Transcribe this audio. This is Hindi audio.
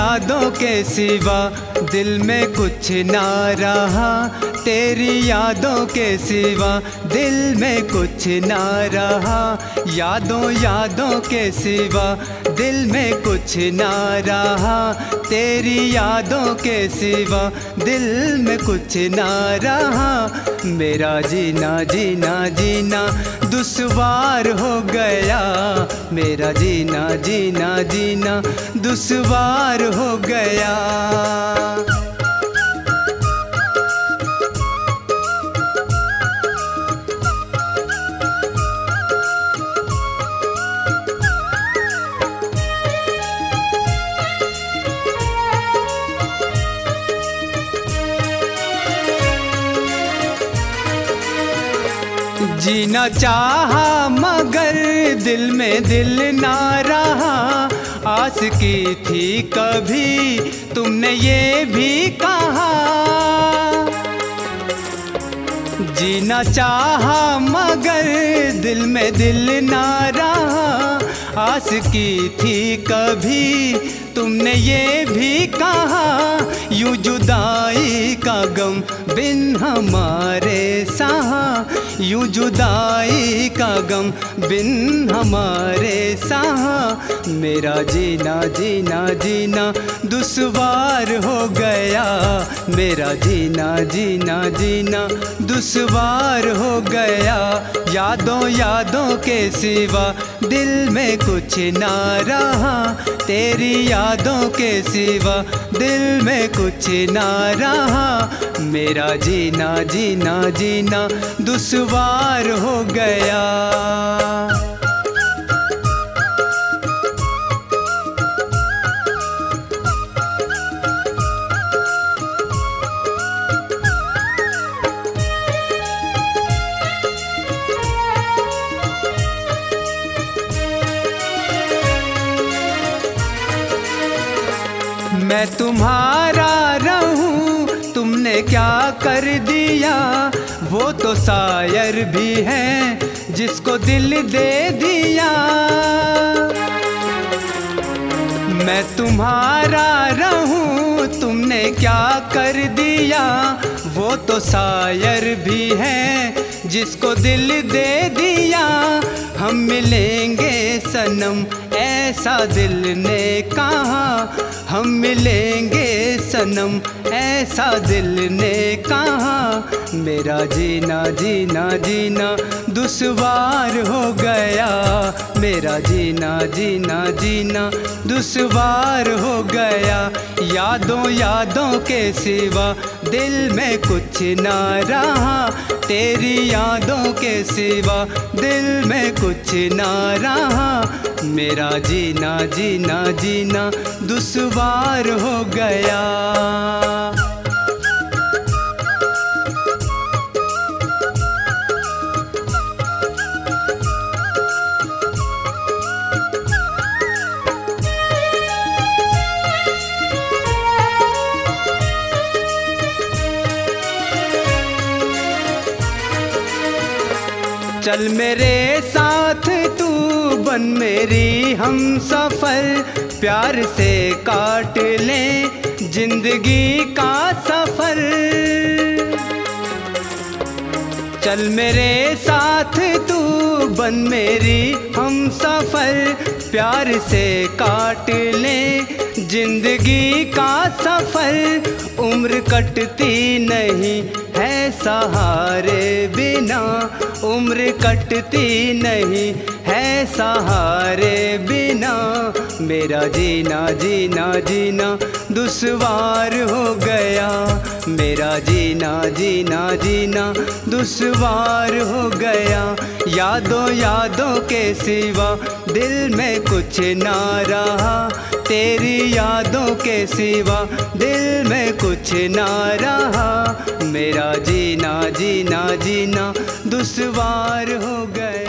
यादों के सिवा दिल में कुछ ना रहा, तेरी यादों के सिवा दिल में कुछ ना रहा। यादों के सिवा दिल में कुछ ना रहा, तेरी यादों के सिवा दिल में कुछ ना रहा। मेरा जीना जीना जीना दुश्वार हो गया, मेरा जीना जीना जीना दुश्वार हो गया। जीना चाहा मगर दिल में दिल ना रहा, आस की थी कभी तुमने ये भी कहा। जीना चाहा मगर दिल में दिल ना रहा, आस की थी कभी तुमने ये भी कहा। यूं जुदाई का गम बिन हमारे सहा, यूं जुदाई का गम बिन हमारे सहा। मेरा जीना जीना जीना दुश्वार हो गया, मेरा जीना जीना जीना दुश्वार हो गया। यादों के सिवा दिल में कुछ ना रहा, तेरी यादों के सिवा दिल में कुछ ना रहा। मेरा जीना जीना जीना दुश्वार हो गया। मैं तुम्हारा रहूं तुमने क्या कर दिया, वो तो शायर भी है जिसको दिल दे दिया। मैं तुम्हारा रहूं तुमने क्या कर दिया, वो तो शायर भी है जिसको दिल दे दिया। हम मिलेंगे सनम ऐसा दिल ने कहा, हम मिलेंगे सनम ऐसा दिल ने कहा। मेरा जीना जीना जीना दुश्वार हो गया, मेरा जीना जीना जीना दुश्वार हो गया। यादों के सिवा दिल में कुछ ना रहा, तेरी यादों के सिवा दिल में कुछ ना रहा। मेरा जीना जीना जीना दुश्वार हो गया। चल मेरे साथ तू बन मेरी हम सफर, प्यार से काट ले जिंदगी का सफर। चल मेरे साथ तू बन मेरी हम सफर, प्यार से काट ले जिंदगी का सफर। उम्र कटती नहीं है सहारे बिना, उम्र कटती नहीं है सहारे बिना। मेरा जीना जीना जीना दुश्वार हो गया, मेरा जीना जीना जीना दुश्वार हो गया। यादों के सिवा दिल में कुछ ना रहा, तेरी यादों के सिवा दिल में कुछ ना रहा। मेरा जीना जीना जीना दुश्वार हो गया।